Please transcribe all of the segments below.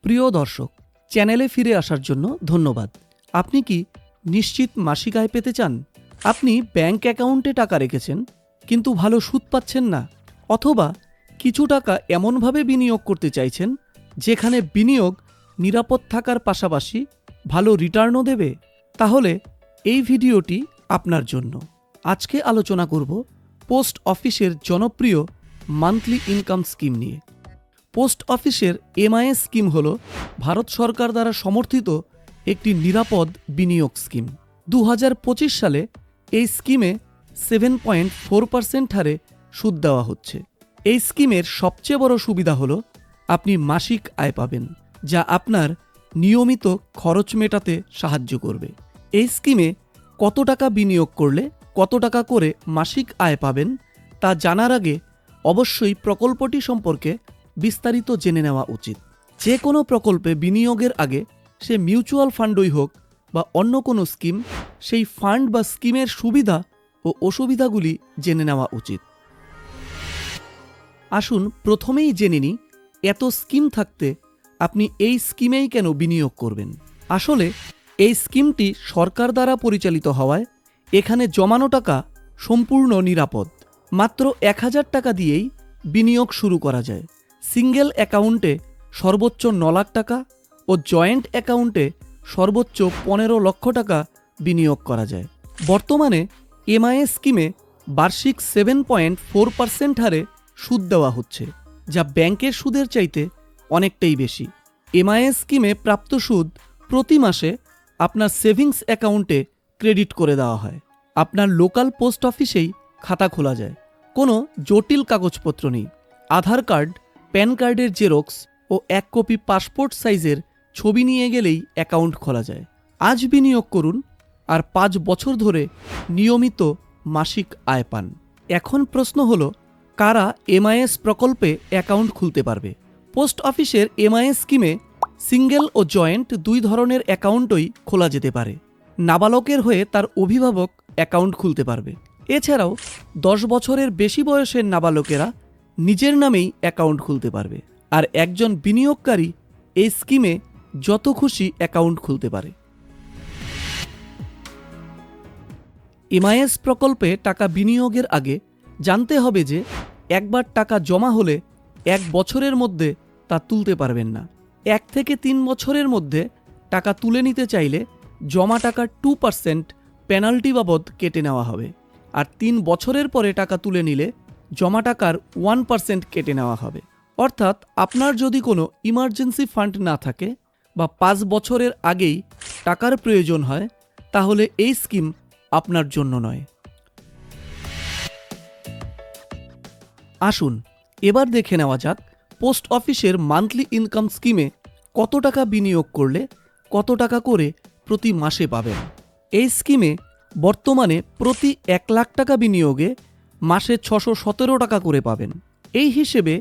প্রিয় দর্শক, চ্যানেলে ফিরে আসার জন্য ধন্যবাদ। আপনি কি নিশ্চিত মাসিক আয় পেতে চান? আপনি ব্যাংক অ্যাকাউন্টে টাকা রেখেছেন কিন্তু ভালো সুদ পাচ্ছেন না, অথবা কিছু টাকা এমনভাবে বিনিয়োগ করতে চাইছেন যেখানে বিনিয়োগ নিরাপদ থাকার পাশাপাশি ভালো রিটার্নও দেবে, তাহলে এই ভিডিওটি আপনার জন্য। আজকে আলোচনা করব পোস্ট অফিসের জনপ্রিয় মান্থলি ইনকাম স্কিম নিয়ে। পোস্ট অফিসের এমআইএস স্কিম হল ভারত সরকার দ্বারা সমর্থিত একটি নিরাপদ বিনিয়োগ স্কিম। 2025 সালে এই স্কিমে 7.4% হারে সুদ দেওয়া হচ্ছে। এই স্কিমের সবচেয়ে বড় সুবিধা হল আপনি মাসিক আয় পাবেন, যা আপনার নিয়মিত খরচ মেটাতে সাহায্য করবে। এই স্কিমে কত টাকা বিনিয়োগ করলে কত টাকা করে মাসিক আয় পাবেন তা জানার আগে অবশ্যই প্রকল্পটি সম্পর্কে বিস্তারিত জেনে নেওয়া উচিত। যে কোনো প্রকল্পে বিনিয়োগের আগে সে মিউচুয়াল ফান্ডই হোক বা অন্য কোনো স্কিম, সেই ফান্ড বা স্কিমের সুবিধা ও অসুবিধাগুলি জেনে নেওয়া উচিত। আসুন প্রথমেই জেনে নিই, এত স্কিম থাকতে আপনি এই স্কিমেই কেন বিনিয়োগ করবেন। আসলে এই স্কিমটি সরকার দ্বারা পরিচালিত হওয়ায় এখানে জমানো টাকা সম্পূর্ণ নিরাপদ। মাত্র 1000 টাকা দিয়েই বিনিয়োগ শুরু করা যায়। সিঙ্গেল অ্যাকাউন্টে সর্বোচ্চ 9 লাখ টাকা ও জয়েন্ট অ্যাকাউন্টে সর্বোচ্চ 15 লক্ষ টাকা বিনিয়োগ করা যায়। বর্তমানে এমআইএস স্কিমে বার্ষিক 7.4% হারে সুদ দেওয়া হচ্ছে, যা ব্যাংকের সুদের চাইতে অনেকটাই বেশি। এমআইএস স্কিমে প্রাপ্ত সুদ প্রতি মাসে আপনার সেভিংস অ্যাকাউন্টে ক্রেডিট করে দেওয়া হয়। আপনার লোকাল পোস্ট অফিসেই খাতা খোলা যায়। কোনো জটিল কাগজপত্র নেই। আধার কার্ড, প্যান কার্ডের জেরক্স ও 1 কপি পাসপোর্ট সাইজের ছবি নিয়ে গেলেই অ্যাকাউন্ট খোলা যায়। আজ বিনিয়োগ করুন আর 5 বছর ধরে নিয়মিত মাসিক আয় পান। এখন প্রশ্ন হলো, কারা এমআইএস প্রকল্পে অ্যাকাউন্ট খুলতে পারবে? পোস্ট অফিসের এমআইএস স্কিমে সিঙ্গেল ও জয়েন্ট 2 ধরনের অ্যাকাউন্টই খোলা যেতে পারে। নাবালকের হয়ে তার অভিভাবক অ্যাকাউন্ট খুলতে পারবে। এছাড়াও 10 বছরের বেশি বয়সের নাবালকেরা নিজের নামেই অ্যাকাউন্ট খুলতে পারবে। আর একজন বিনিয়োগকারী এই স্কিমে যত খুশি অ্যাকাউন্ট খুলতে পারে। এমআইএস প্রকল্পে টাকা বিনিয়োগের আগে জানতে হবে যে একবার টাকা জমা হলে 1 বছরের মধ্যে তা তুলতে পারবেন না। 1 থেকে 3 বছরের মধ্যে টাকা তুলে নিতে চাইলে জমা টাকার 2% পেনাল্টি বাবদ কেটে নেওয়া হবে। আর 3 বছরের পরে টাকা তুলে নিলে জমা টাকার 1% কেটে নেওয়া হবে। অর্থাৎ আপনার যদি কোনো ইমার্জেন্সি ফান্ড না থাকে বা 5 বছরের আগেই টাকার প্রয়োজন হয়, তাহলে এই স্কিম আপনার জন্য নয়। আসুন এবার দেখে নেওয়া যাক পোস্ট অফিসের মান্থলি ইনকাম স্কিমে কত টাকা বিনিয়োগ করলে কত টাকা করে প্রতি মাসে পাবেন। এই স্কিমে বর্তমানে প্রতি 1 লাখ টাকা বিনিয়োগে মাসে 617 টাকা করে পাবেন। এই হিসেবে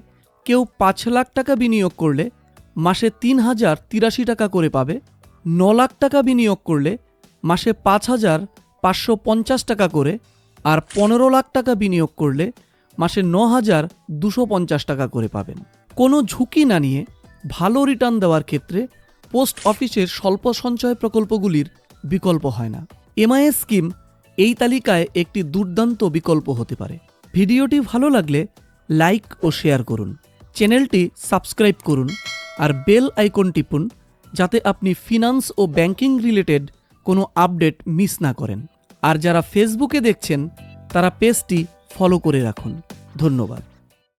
কেউ 5 লাখ টাকা বিনিয়োগ করলে মাসে 3083 টাকা করে পাবে। 9 লাখ টাকা বিনিয়োগ করলে মাসে 5550 টাকা করে, আর 15 লাখ টাকা বিনিয়োগ করলে মাসে 9250 টাকা করে পাবেন। কোনো ঝুঁকি না নিয়ে ভালো রিটার্ন দেওয়ার ক্ষেত্রে পোস্ট অফিসের স্বল্প সঞ্চয় প্রকল্পগুলির বিকল্প হয় না। এমআইএস স্কিম এই তালিকায় একটি দুর্দান্ত বিকল্প হতে পারে। ভিডিওটি ভালো লাগলে লাইক ও শেয়ার করুন, চ্যানেলটি সাবস্ক্রাইব করুন আর বেল আইকন টিপুন, যাতে আপনি ফিনান্স ও ব্যাংকিং রিলেটেড কোনো আপডেট মিস না করেন। আর যারা ফেসবুকে দেখছেন তারা পেজটি ফলো করে রাখুন। ধন্যবাদ।